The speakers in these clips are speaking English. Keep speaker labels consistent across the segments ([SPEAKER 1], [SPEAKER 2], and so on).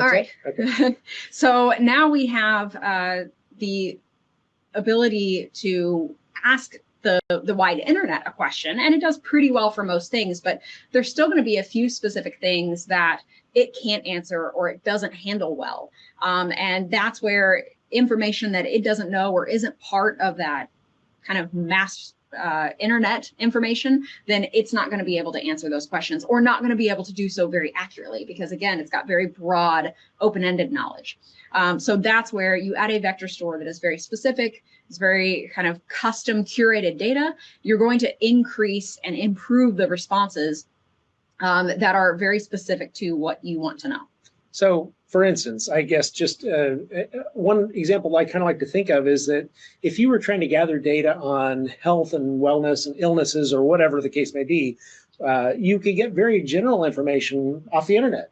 [SPEAKER 1] All
[SPEAKER 2] right.
[SPEAKER 1] Okay.
[SPEAKER 2] So now we have the ability to ask the wide internet a question, and it does pretty well for most things, but there's still going to be a few specific things that it can't answer or it doesn't handle well. And that's where information that it doesn't know or isn't part of that kind of mass internet information, then it's not going to be able to answer those questions, or not going to be able to do so very accurately, because again, it's got very broad, open-ended knowledge. So that's where you add a vector store that is very specific, it's very kind of custom curated data. You're going to increase and improve the responses that are very specific to what you want to know.
[SPEAKER 1] So, for instance, I guess just one example I kind of like to think of is that if you were trying to gather data on health and wellness and illnesses or whatever the case may be, you could get very general information off the internet.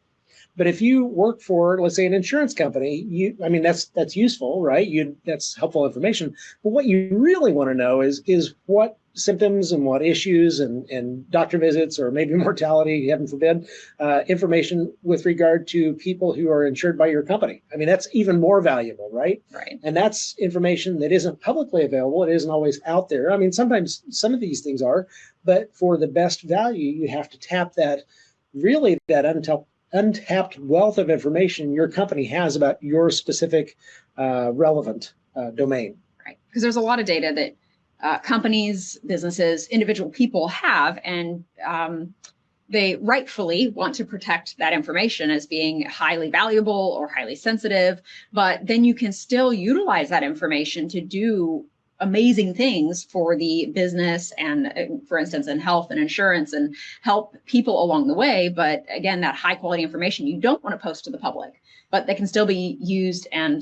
[SPEAKER 1] But if you work for, let's say, an insurance company, I mean, that's useful, right? That's helpful information. But what you really want to know is what symptoms and what issues and doctor visits, or maybe mortality, heaven forbid, information with regard to people who are insured by your company. I mean, that's even more valuable, right?
[SPEAKER 2] Right.
[SPEAKER 1] And that's information that isn't publicly available. It isn't always out there. I mean, sometimes some of these things are, but for the best value, you have to tap that untapped wealth of information your company has about your specific relevant domain.
[SPEAKER 2] Right, because there's a lot of data that companies, businesses, individual people have, and they rightfully want to protect that information as being highly valuable or highly sensitive, but then you can still utilize that information to do amazing things for the business and, for instance, in health and insurance, and help people along the way. But again, that high quality information you don't want to post to the public, but they can still be used and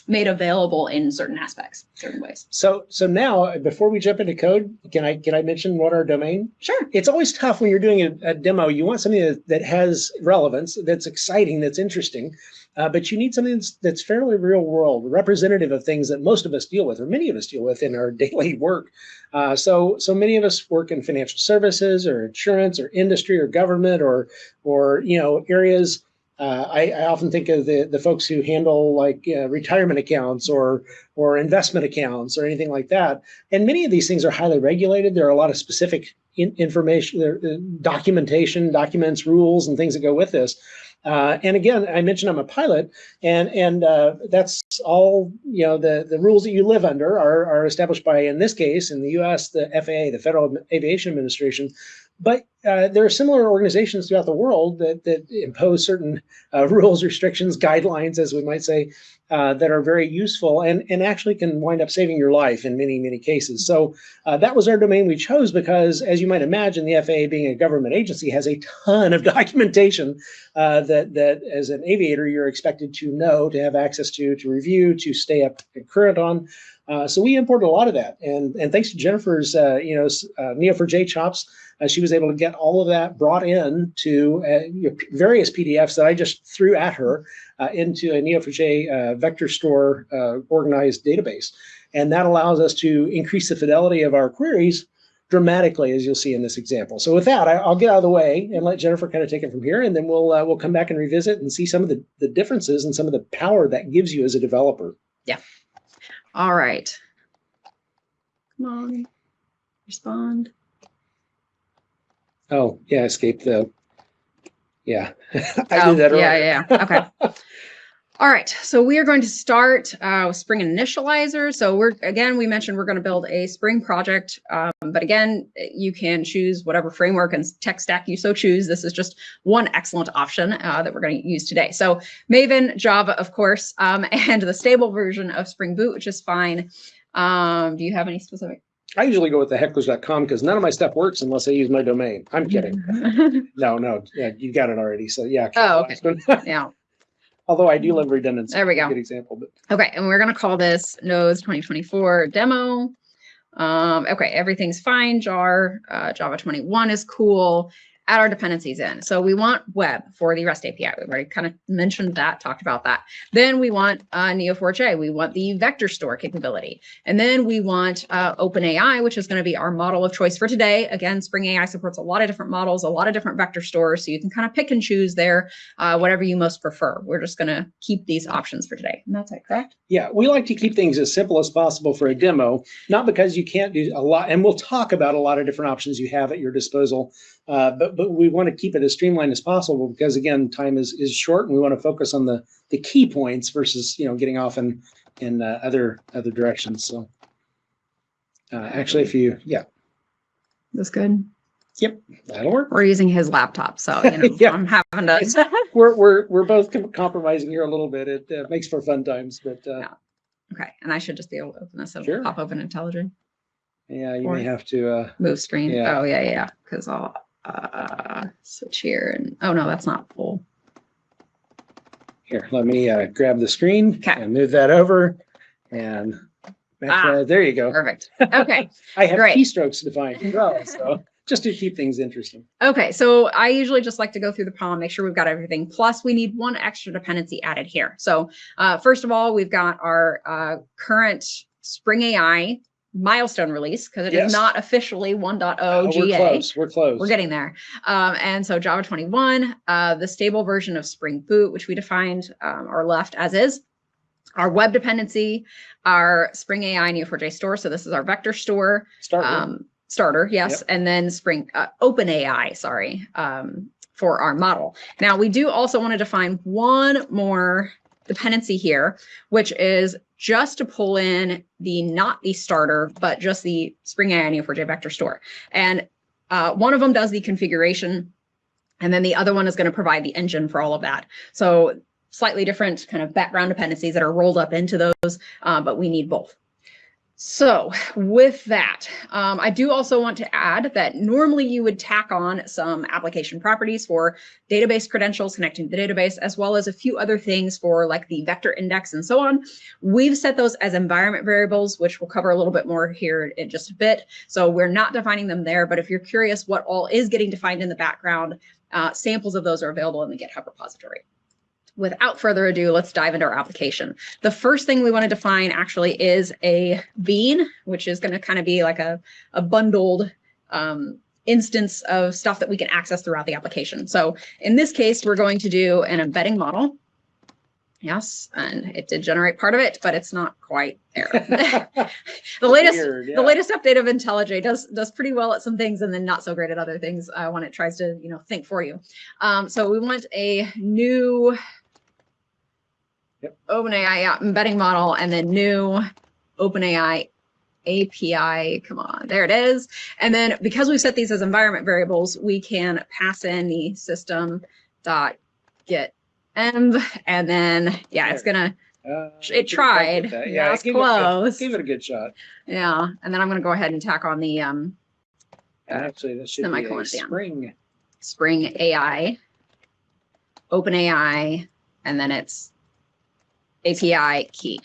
[SPEAKER 2] made available in certain aspects, certain ways.
[SPEAKER 1] So now, before we jump into code, can I mention what our domain?
[SPEAKER 2] Sure.
[SPEAKER 1] It's always tough when you're doing a demo. You want something that has relevance, that's exciting, that's interesting. But you need something that's fairly real world, representative of things that most of us deal with, or many of us deal with in our daily work. So many of us work in financial services or insurance or industry or government or areas. I often think of the folks who handle like retirement accounts or investment accounts or anything like that. And many of these things are highly regulated. There are a lot of specific information, documentation, documents, rules, and things that go with this. And again, I mentioned I'm a pilot, and that's all, the rules that you live under are established by, in this case, in the U.S., the FAA, the Federal Aviation Administration. But there are similar organizations throughout the world that impose certain rules, restrictions, guidelines, as we might say, that are very useful and actually can wind up saving your life in many, many cases. So that was our domain we chose because, as you might imagine, the FAA, being a government agency, has a ton of documentation that as an aviator you're expected to know, to have access to review, to stay up and current on. So we imported a lot of that, and thanks to Jennifer's Neo4j chops, she was able to get all of that brought in to various PDFs that I just threw at her into a Neo4j vector store organized database, and that allows us to increase the fidelity of our queries dramatically, as you'll see in this example. So with that, I'll get out of the way and let Jennifer kind of take it from here, and then we'll come back and revisit and see some of the differences and some of the power that gives you as a developer.
[SPEAKER 2] Yeah. All right. Come on, respond.
[SPEAKER 1] Oh, yeah, escape the, yeah. I did that earlier.
[SPEAKER 2] Yeah. Okay. All right, so we are going to start with Spring Initializer. So we mentioned we're going to build a Spring project, but again, you can choose whatever framework and tech stack you so choose. This is just one excellent option that we're going to use today. So Maven, Java, of course, and the stable version of Spring Boot, which is fine. Do you have any specific?
[SPEAKER 1] I usually go with the hecklers.com because none of my stuff works unless I use my domain. I'm kidding. No, yeah, you got it already. So yeah.
[SPEAKER 2] Oh, okay. Yeah.
[SPEAKER 1] Although I do love redundancy.
[SPEAKER 2] There we go.
[SPEAKER 1] Good example. But.
[SPEAKER 2] Okay, and we're going to call this Nodes 2024 demo. Okay, everything's fine. Java 21 is cool. add our dependencies in. So we want web for the REST API. We've already kind of mentioned that, talked about that. Then we want Neo4j. We want the vector store capability. And then we want OpenAI, which is going to be our model of choice for today. Again, Spring AI supports a lot of different models, a lot of different vector stores. So you can kind of pick and choose there, whatever you most prefer. We're just going to keep these options for today. And that's it, correct?
[SPEAKER 1] Yeah, we like to keep things as simple as possible for a demo, not because you can't do a lot, and we'll talk about a lot of different options you have at your disposal, but we want to keep it as streamlined as possible because, again, time is short, and we want to focus on the key points versus, getting off in other directions. So actually,
[SPEAKER 2] That's good.
[SPEAKER 1] Yep, that'll work.
[SPEAKER 2] We're using his laptop, so
[SPEAKER 1] Yeah.
[SPEAKER 2] I'm having to.
[SPEAKER 1] We're both compromising here a little bit. It makes for fun times, but
[SPEAKER 2] Yeah. Okay, and I should just be able to open this up,
[SPEAKER 1] Sure.
[SPEAKER 2] pop open IntelliJ.
[SPEAKER 1] Yeah, you
[SPEAKER 2] Or
[SPEAKER 1] may have to
[SPEAKER 2] move screen.
[SPEAKER 1] yeah.
[SPEAKER 2] Oh yeah, because I'll switch here and oh no, that's not full.
[SPEAKER 1] here. Let me grab the screen
[SPEAKER 2] Okay.
[SPEAKER 1] and move that over, and there you go.
[SPEAKER 2] Perfect. Okay.
[SPEAKER 1] I have
[SPEAKER 2] Great.
[SPEAKER 1] keystrokes defined as well, so just to keep things interesting.
[SPEAKER 2] Okay, so I usually just like to go through the problem, make sure we've got everything. Plus, we need one extra dependency added here. So first of all, we've got our current Spring AI milestone release because it is not officially 1.0 GA.
[SPEAKER 1] We're close.
[SPEAKER 2] We're getting there. And so Java 21, the stable version of Spring Boot, which we defined or left as is. Our web dependency, our Spring AI Neo4j store. So this is our vector store. Starter, yes, yep. And then Spring OpenAI, sorry, for our model. Now we do also want to define one more dependency here, which is just to pull in not the starter, but just the Spring AI Neo4j vector store. And one of them does the configuration, and then the other one is going to provide the engine for all of that. So slightly different kind of background dependencies that are rolled up into those, but we need both. So with that, I do also want to add that normally you would tack on some application properties for database credentials connecting to the database, as well as a few other things for like the vector index and so on. We've set those as environment variables, which we'll cover a little bit more here in just a bit. So we're not defining them there, but if you're curious what all is getting defined in the background, samples of those are available in the GitHub repository. Without further ado, let's dive into our application. The first thing we want to define actually is a bean, which is going to kind of be like a bundled instance of stuff that we can access throughout the application. So in this case, we're going to do an embedding model. Yes, and it did generate part of it, but it's not quite there. The latest update of IntelliJ does pretty well at some things and then not so great at other things when it tries to think for you. So we want a new OpenAI embedding model and then new OpenAI API. Come on, there it is. And then because we set these as environment variables, we can pass in the system.get env, and then it's gonna. It tried.
[SPEAKER 1] Yeah,
[SPEAKER 2] it's close.
[SPEAKER 1] Give it a good shot.
[SPEAKER 2] Yeah, and then I'm gonna go ahead and tack on the
[SPEAKER 1] actually, that should be a
[SPEAKER 2] Spring AI, OpenAI, and then it's API key.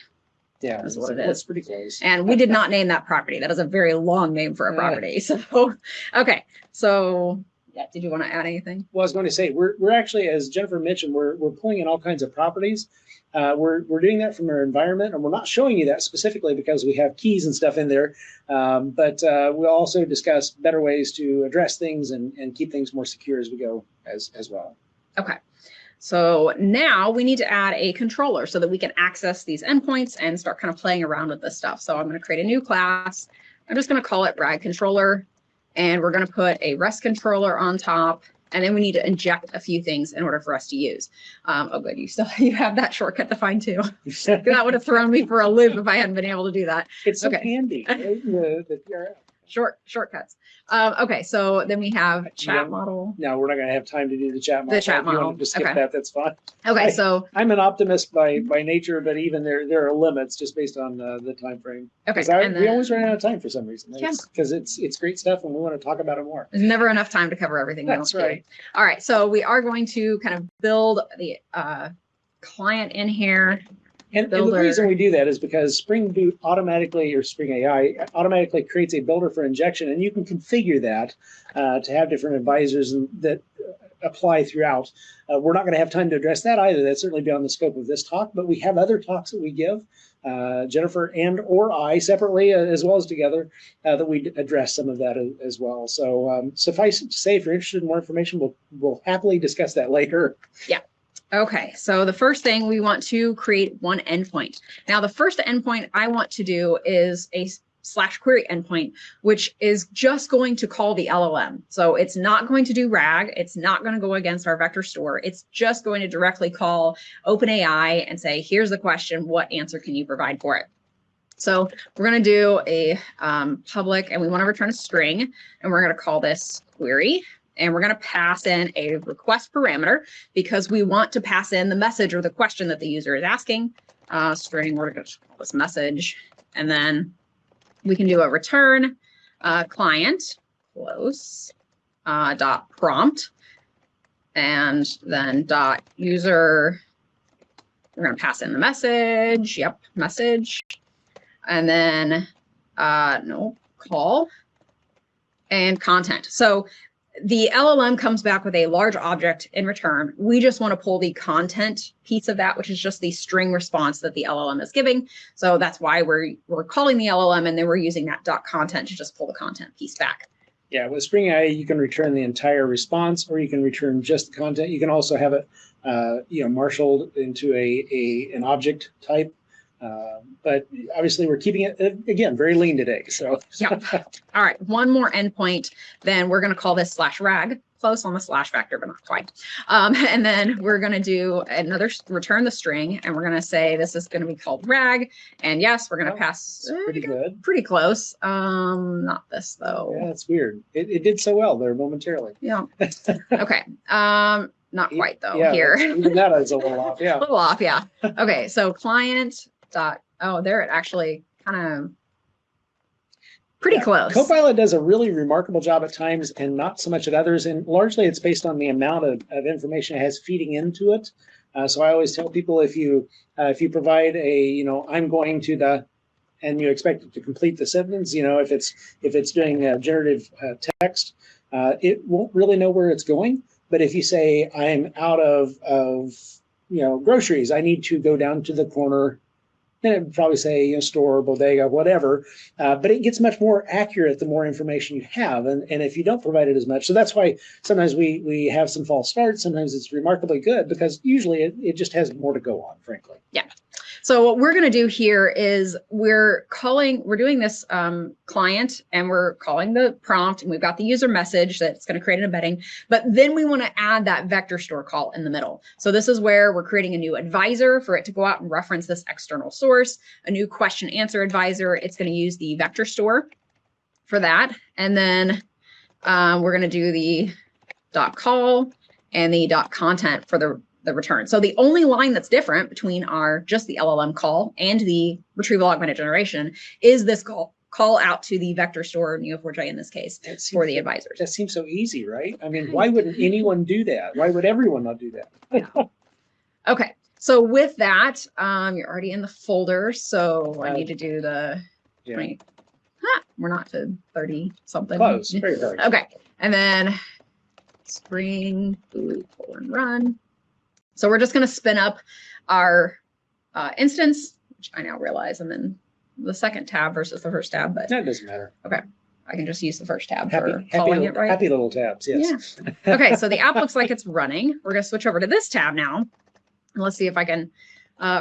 [SPEAKER 1] Yeah,
[SPEAKER 2] that's what it is.
[SPEAKER 1] That's pretty close.
[SPEAKER 2] And we did not name that property. That is a very long name for a property. So, okay. So, did you want to add anything?
[SPEAKER 1] Well, I was going to say we're actually, as Jennifer mentioned, we're pulling in all kinds of properties. We're doing that from our environment, and we're not showing you that specifically because we have keys and stuff in there. But we'll also discuss better ways to address things and keep things more secure as we go as well.
[SPEAKER 2] Okay. So now we need to add a controller so that we can access these endpoints and start kind of playing around with this stuff. So I'm going to create a new class. I'm just going to call it brag controller, and we're going to put a REST controller on top. And then we need to inject a few things in order for us to use. Oh, good. You have that shortcut defined too. That would have thrown me for a loop if I hadn't been able to do that.
[SPEAKER 1] It's so handy. Right? The PRF.
[SPEAKER 2] Shortcuts. Okay, so then we have chat model.
[SPEAKER 1] No, we're not going to have time to do the chat model.
[SPEAKER 2] The chat model.
[SPEAKER 1] If you want to just skip that, that's fine.
[SPEAKER 2] Okay, so
[SPEAKER 1] I'm an optimist by nature, but even there are limits just based on the time frame.
[SPEAKER 2] Okay,
[SPEAKER 1] we always run out of time for some reason. Because it's great stuff, and we want to talk about it more.
[SPEAKER 2] There's never enough time to cover everything.
[SPEAKER 1] That's right.
[SPEAKER 2] All right, so we are going to kind of build the client in here.
[SPEAKER 1] And the reason we do that is because Spring Boot automatically, or Spring AI automatically creates a builder for injection, and you can configure that to have different advisors that apply throughout. We're not going to have time to address that either. That's certainly beyond the scope of this talk, but we have other talks that we give, Jennifer and or I separately as well as together, that we address some of that as well. So suffice it to say, if you're interested in more information, we'll happily discuss that later.
[SPEAKER 2] Yeah. Okay, so the first thing, we want to create one endpoint. Now, the first endpoint I want to do is a /query endpoint, which is just going to call the LLM. So it's not going to do RAG. It's not going to go against our vector store. It's just going to directly call OpenAI and say, here's the question. What answer can you provide for it? So we're going to do a public, and we want to return a string, and we're going to call this query. And we're going to pass in a request parameter because we want to pass in the message or the question that the user is asking. String, we're going to call this message. And then we can do a return client close dot prompt, and then dot user. We're going to pass in the message. Yep, message. And then no, call and content. So the LLM comes back with a large object in return. We just want to pull the content piece of that, which is just the string response that the LLM is giving. So that's why we're calling the LLM, and then we're using that .content to just pull the content piece back.
[SPEAKER 1] Yeah, with Spring AI, you can return the entire response, or you can return just the content. You can also have it, marshaled into an object type. But obviously we're keeping it, again, very lean today. So
[SPEAKER 2] yeah. All right, one more endpoint. Then we're going to call this /rag, close on the /vector, but not quite. And then we're going to do another return the string, and we're going to say this is going to be called rag. And yes, we're going to pass
[SPEAKER 1] pretty good,
[SPEAKER 2] pretty close. Not this though.
[SPEAKER 1] Yeah, that's weird. It did so well there momentarily.
[SPEAKER 2] Yeah. Okay. Not quite though.
[SPEAKER 1] Yeah,
[SPEAKER 2] here.
[SPEAKER 1] Even that is a little off. Yeah.
[SPEAKER 2] A little off. Yeah. Okay. So client dot. Oh, there it actually kind of pretty close.
[SPEAKER 1] Copilot does a really remarkable job at times and not so much at others. And largely it's based on the amount of information it has feeding into it. So I always tell people, if you provide I'm going to the, and you expect it to complete the sentence, if it's doing generative text, it won't really know where it's going. But if you say, I'm out of groceries, I need to go down to the corner, then it would probably say store, bodega, whatever. But it gets much more accurate the more information you have. And if you don't provide it as much, so that's why sometimes we have some false starts. Sometimes it's remarkably good because usually it just has more to go on, frankly.
[SPEAKER 2] Yeah. So what we're going to do here is we're doing this client, and we're calling the prompt, and we've got the user message that's going to create an embedding, but then we want to add that vector store call in the middle. So this is where we're creating a new advisor for it to go out and reference this external source, a new question answer advisor. It's going to use the vector store for that. And then we're going to do the .call and the .content for the return. So the only line that's different between just the LLM call and the retrieval augmented generation is this call out to the vector store, Neo4j in this case, for the advisors.
[SPEAKER 1] That seems so easy, right? I mean, why wouldn't anyone do that? Why would everyone not do that?
[SPEAKER 2] Okay, so with that, you're already in the folder, so I need to do the 20. We're not to 30 something.
[SPEAKER 1] Close, very close.
[SPEAKER 2] Okay, and then Spring Boot run. So we're just going to spin up our instance, which I now realize I'm in the second tab versus the first tab, but
[SPEAKER 1] that doesn't matter.
[SPEAKER 2] Okay, I can just use the first tab for calling it right.
[SPEAKER 1] Happy little tabs, yes.
[SPEAKER 2] Yeah. Okay, so the app looks like it's running. We're going to switch over to this tab now. And let's see if I can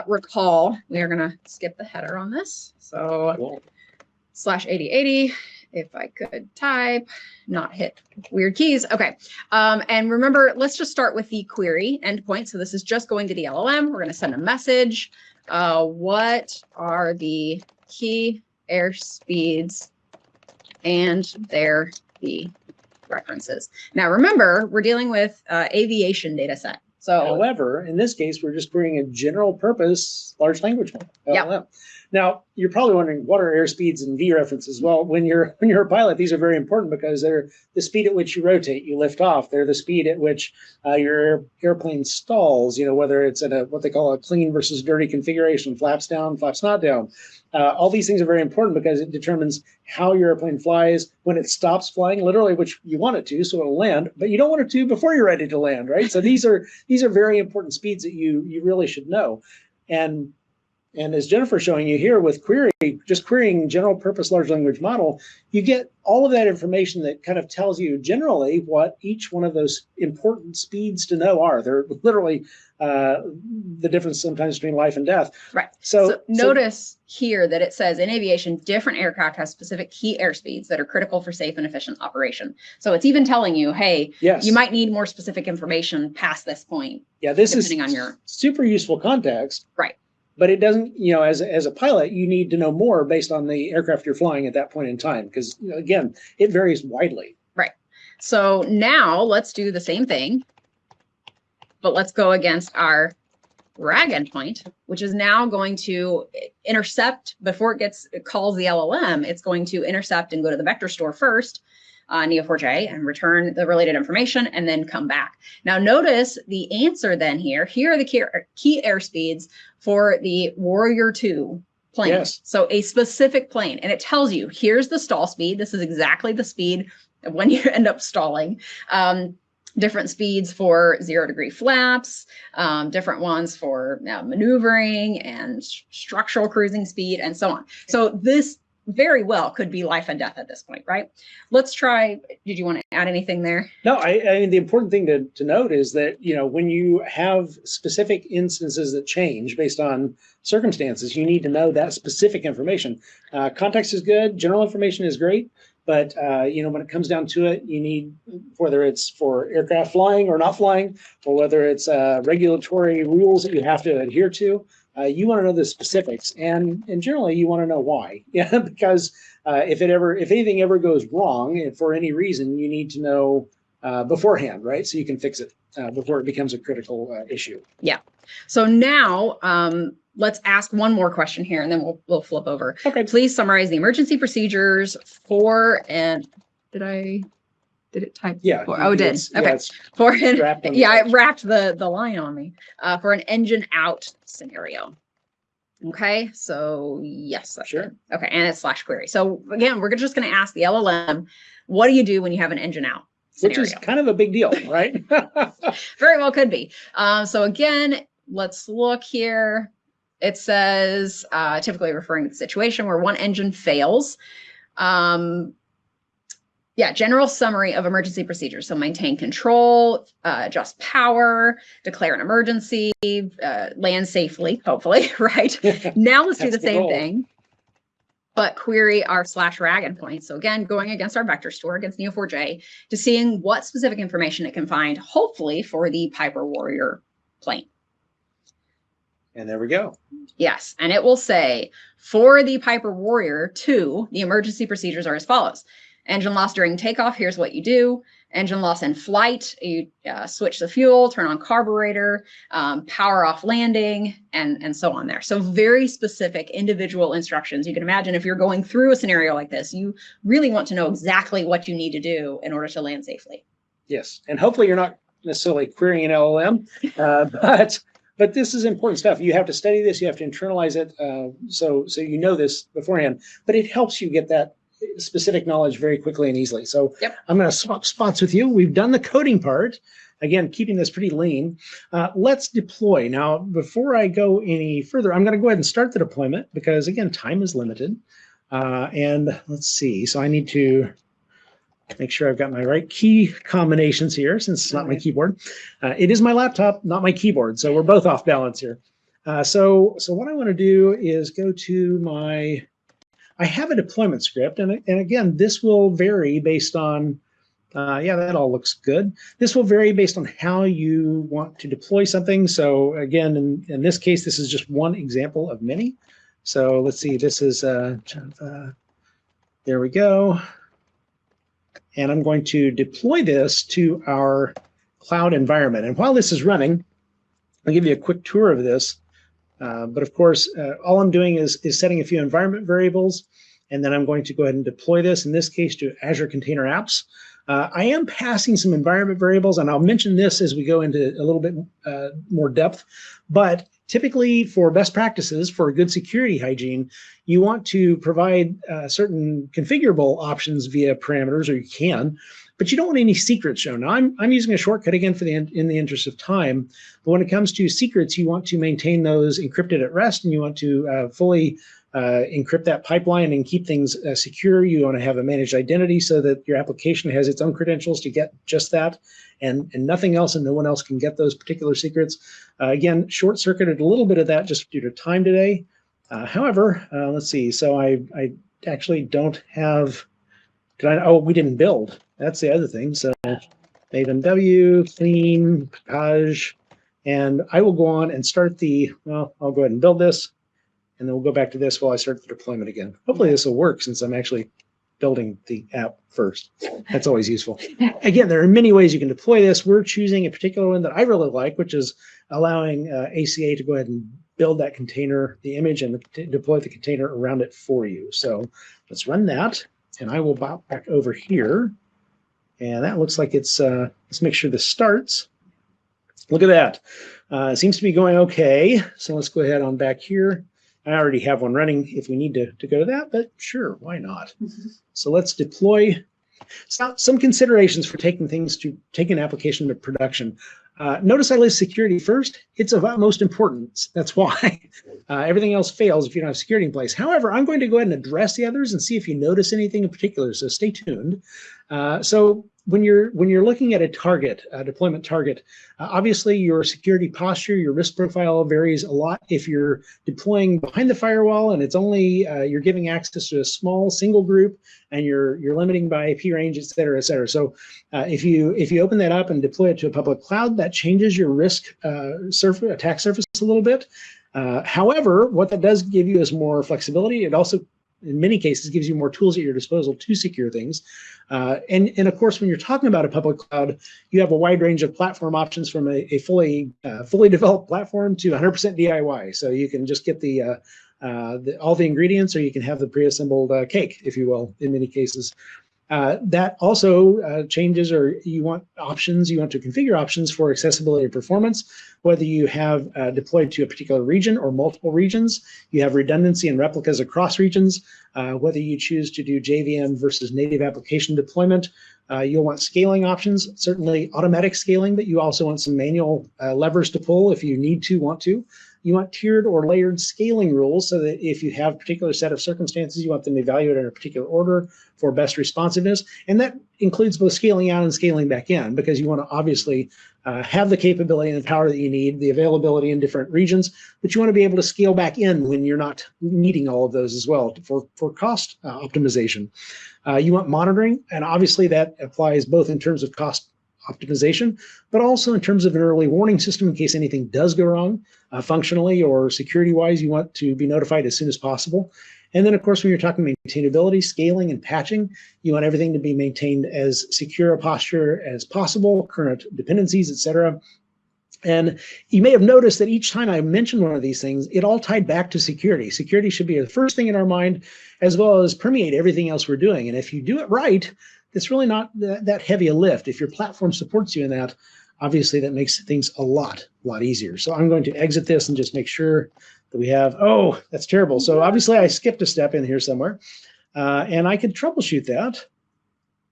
[SPEAKER 2] recall. We are going to skip the header on this. So
[SPEAKER 1] cool.
[SPEAKER 2] /8080. If I could type, not hit weird keys. Okay. And remember, let's just start with the query endpoint. So this is just going to the LLM. We're going to send a message. What are the key airspeeds and their the references? Now, remember, we're dealing with aviation data set. So,
[SPEAKER 1] however, in this case, we're just creating a general purpose large language model.
[SPEAKER 2] Yeah.
[SPEAKER 1] Now, you're probably wondering, what are airspeeds and V references? Well, when you're a pilot, these are very important because they're the speed at which you rotate, you lift off. They're the speed at which your airplane stalls, whether it's at what they call a clean versus dirty configuration, flaps down, flaps not down. All these things are very important because it determines how your airplane flies when it stops flying, literally, which you want it to, so it'll land, but you don't want it to before you're ready to land, right? So these are very important speeds that you really should know. And as Jennifer's showing you here with just querying general purpose large language model, you get all of that information that kind of tells you generally what each one of those important speeds to know are. They're literally the difference sometimes between life and death.
[SPEAKER 2] Right. So notice here that it says in aviation, different aircraft have specific key airspeeds that are critical for safe and efficient operation. So it's even telling you, hey,
[SPEAKER 1] yes,
[SPEAKER 2] you might need more specific information past this point.
[SPEAKER 1] Yeah, this
[SPEAKER 2] depending
[SPEAKER 1] is
[SPEAKER 2] on your
[SPEAKER 1] super useful context.
[SPEAKER 2] Right.
[SPEAKER 1] But it doesn't, as a pilot, you need to know more based on the aircraft you're flying at that point in time, because, again, it varies widely.
[SPEAKER 2] Right. So now let's do the same thing, but let's go against our RAG endpoint, which is now going to intercept before it calls the LLM. It's going to intercept and go to the vector store first, Neo4j, and return the related information and then come back. Now notice the answer then here are the key airspeeds for the Warrior 2 plane.
[SPEAKER 1] Yes.
[SPEAKER 2] So a specific plane, and it tells you, here's the stall speed. This is exactly the speed of when you end up stalling. Different speeds for 0-degree flaps, different ones for maneuvering and structural cruising speed and so on. So this very well could be life and death at this point, right? Let's try. Did you want to add anything there?
[SPEAKER 1] No, I mean, the important thing to note is that, when you have specific instances that change based on circumstances, you need to know that specific information. Context is good. General information is great. But, when it comes down to it, you need, whether it's for aircraft flying or not flying, or whether it's regulatory rules that you have to adhere to, you want to know the specifics, and generally you want to know why. Yeah, because if anything ever goes wrong for any reason, you need to know beforehand, right? So you can fix it before it becomes a critical issue.
[SPEAKER 2] Yeah. So now let's ask one more question here, and then we'll flip over.
[SPEAKER 1] Okay.
[SPEAKER 2] Please summarize the emergency procedures for did it type?
[SPEAKER 1] Yeah.
[SPEAKER 2] Oh, it did. Okay.
[SPEAKER 1] Yeah,
[SPEAKER 2] it wrapped the line on me for an engine out scenario. Okay. So yes, that's
[SPEAKER 1] sure.
[SPEAKER 2] Good. Okay. And it's /query. So again, we're just going to ask the LLM, what do you do when you have an engine out scenario?
[SPEAKER 1] Which is kind of a big deal, right?
[SPEAKER 2] Very well could be. So again, let's look here. It says, typically referring to the situation where one engine fails. General summary of emergency procedures. So maintain control, adjust power, declare an emergency, land safely, hopefully, right? Now let's do the same thing, but query our /RAG endpoint. So again, going against our vector store, against Neo4j, to seeing what specific information it can find, hopefully for the Piper Warrior plane.
[SPEAKER 1] And there we go.
[SPEAKER 2] Yes, and it will say, for the Piper Warrior 2, the emergency procedures are as follows. Engine loss during takeoff, here's what you do. Engine loss in flight, you switch the fuel, turn on carburetor, power off landing, and so on there. So very specific individual instructions. You can imagine if you're going through a scenario like this, you really want to know exactly what you need to do in order to land safely.
[SPEAKER 1] Yes, and hopefully you're not necessarily querying an LLM, but this is important stuff. You have to study this, you have to internalize it, so you know this beforehand, but it helps you get that specific knowledge very quickly and easily. So yep. I'm going to swap spots with you. We've done the coding part. Again, keeping this pretty lean. Let's deploy. Now, before I go any further, I'm going to go ahead and start the deployment because, again, time is limited. And let's see. So I need to make sure I've got my right key combinations here since it's not my keyboard. It is my laptop, not my keyboard. So we're both off balance here. So what I want to do is go to I have a deployment script, and again, this will vary based on, that all looks good. This will vary based on how you want to deploy something. So again, in this case, this is just one example of many. So let's see, this is, there we go. And I'm going to deploy this to our cloud environment. And while this is running, I'll give you a quick tour of this. But of course, all I'm doing is setting a few environment variables, and then I'm going to go ahead and deploy this, in this case, to Azure Container Apps. I am passing some environment variables, and I'll mention this as we go into a little bit more depth. But typically, for best practices, for a good security hygiene, you want to provide certain configurable options via parameters, or you can, but you don't want any secrets shown. Now, I'm using a shortcut again for in the interest of time, but when it comes to secrets, you want to maintain those encrypted at rest, and you want to fully encrypt that pipeline and keep things secure. You want to have a managed identity so that your application has its own credentials to get just that, and nothing else, and no one else can get those particular secrets. Again, short-circuited a little bit of that just due to time today. However, let's see. So I actually don't have. Oh, we didn't build. That's the other thing. So mavenw clean package, and I will go on and start the. Well, I'll go ahead and build this, and then we'll go back to this while I start the deployment again. Hopefully this will work since I'm actually building the app first. That's always useful. Again, there are many ways you can deploy this. We're choosing a particular one that I really like, which is allowing ACA to go ahead and build that container, the image, and deploy the container around it for you. So let's run that, and I will bop back over here. And that looks like it's, let's make sure this starts. Look at that. It seems to be going okay. So let's go ahead on back here. I already have one running if we need to go to that, but sure, why not? So let's deploy. Some considerations for taking an application to production. Notice I list security first. It's of utmost importance. That's why. Everything else fails if you don't have security in place. However, I'm going to go ahead and address the others and see if you notice anything in particular, so stay tuned. So when you're looking at a target, a deployment target, obviously your security posture, your risk profile varies a lot. If you're deploying behind the firewall and it's only you're giving access to a small single group, and you're limiting by IP range, et cetera, et cetera. So if you open that up and deploy it to a public cloud, that changes your risk attack surface a little bit. However, what that does give you is more flexibility. It also, in many cases, gives you more tools at your disposal to secure things. And of course, when you're talking about a public cloud, you have a wide range of platform options, from a fully developed platform to 100% DIY. So you can just get all the ingredients, or you can have the pre-assembled cake, if you will, in many cases. That also changes, or you want options, you want to configure options for accessibility and performance, whether you have deployed to a particular region or multiple regions. You have redundancy and replicas across regions, whether you choose to do JVM versus native application deployment. You'll want scaling options, certainly automatic scaling, but you also want some manual levers to pull if you want to. You want tiered or layered scaling rules, so that if you have a particular set of circumstances, you want them evaluated in a particular order for best responsiveness. And that includes both scaling out and scaling back in, because you want to obviously have the capability and the power that you need, the availability in different regions, but you want to be able to scale back in when you're not needing all of those as well for cost optimization. You want monitoring, and obviously that applies both in terms of cost optimization, but also in terms of an early warning system in case anything does go wrong, functionally or security-wise. You want to be notified as soon as possible. And then, of course, when you're talking maintainability, scaling, and patching, you want everything to be maintained as secure a posture as possible, current dependencies, et cetera. And you may have noticed that each time I mentioned one of these things, it all tied back to security. Security should be the first thing in our mind, as well as permeate everything else we're doing. And if you do it right, it's really not that heavy a lift. If your platform supports you in that, obviously that makes things a lot easier. So I'm going to exit this and just make sure that we have, oh, that's terrible. So obviously I skipped a step in here somewhere, and I could troubleshoot that.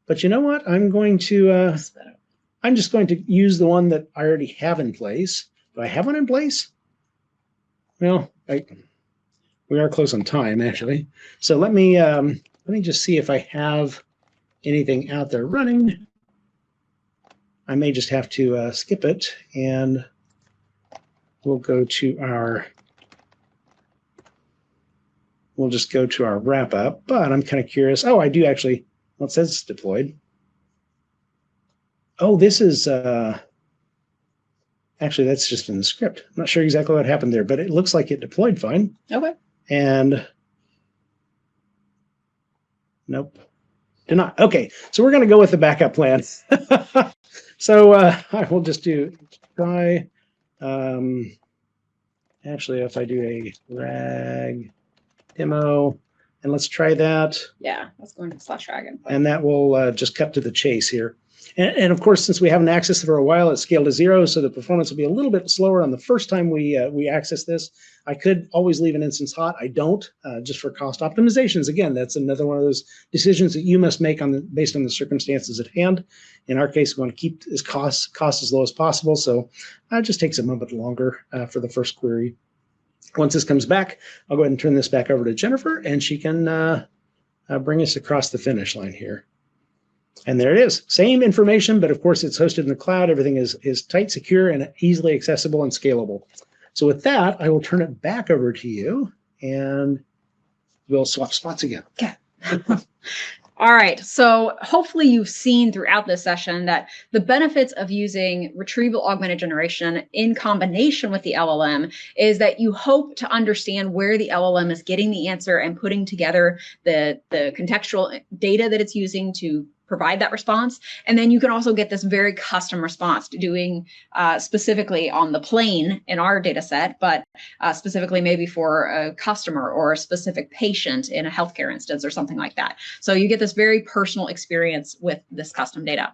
[SPEAKER 1] But you know what? I'm just going to use the one that I already have in place. Do I have one in place? Well, we are close on time, actually. So let me just see if I have anything out there running. I may just have to skip it, and we'll just go to our wrap up. But I'm kind of curious. Oh, I do actually. Well, it says it's deployed. Oh, this is actually, that's just in the script. I'm not sure exactly what happened there, but it looks like it deployed fine.
[SPEAKER 2] Okay.
[SPEAKER 1] And nope, did not. Okay, so we're going to go with the backup plan. So I will just do try, and Actually, if I do a rag demo, and let's try that.
[SPEAKER 2] Yeah, let's go into /rag input.
[SPEAKER 1] And that will just cut to the chase here. And of course, since we haven't accessed it for a while, it's scaled to 0, so the performance will be a little bit slower on the first time we access this. I could always leave an instance hot. I don't, just for cost optimizations. Again, that's another one of those decisions that you must make based on the circumstances at hand. In our case, we want to keep this cost as low as possible, so it just takes a moment longer for the first query. Once this comes back, I'll go ahead and turn this back over to Jennifer, and she can bring us across the finish line here. And there it is. Same information, but of course it's hosted in the cloud. Everything is tight, secure, and easily accessible and scalable. So with that, I will turn it back over to you, and we'll swap spots again.
[SPEAKER 2] Okay. All right, so hopefully you've seen throughout this session that the benefits of using retrieval augmented generation in combination with the LLM is that you hope to understand where the LLM is getting the answer and putting together the contextual data that it's using to provide that response. And then you can also get this very custom response to doing specifically on the plane in our data set, but specifically maybe for a customer or a specific patient in a healthcare instance or something like that. So you get this very personal experience with this custom data.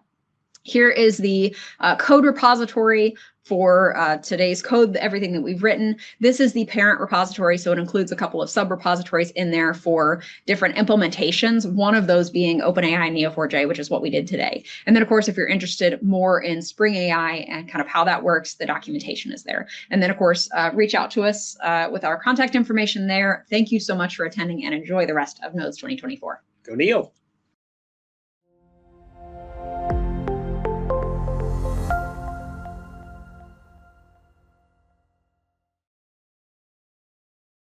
[SPEAKER 2] Here is the code repository for today's code, everything that we've written. This is the parent repository, so it includes a couple of sub-repositories in there for different implementations, one of those being OpenAI and Neo4j, which is what we did today. And then, of course, if you're interested more in Spring AI and kind of how that works, the documentation is there. And then, of course, reach out to us with our contact information there. Thank you so much for attending, and enjoy the rest of Nodes 2024.
[SPEAKER 1] Go Neo.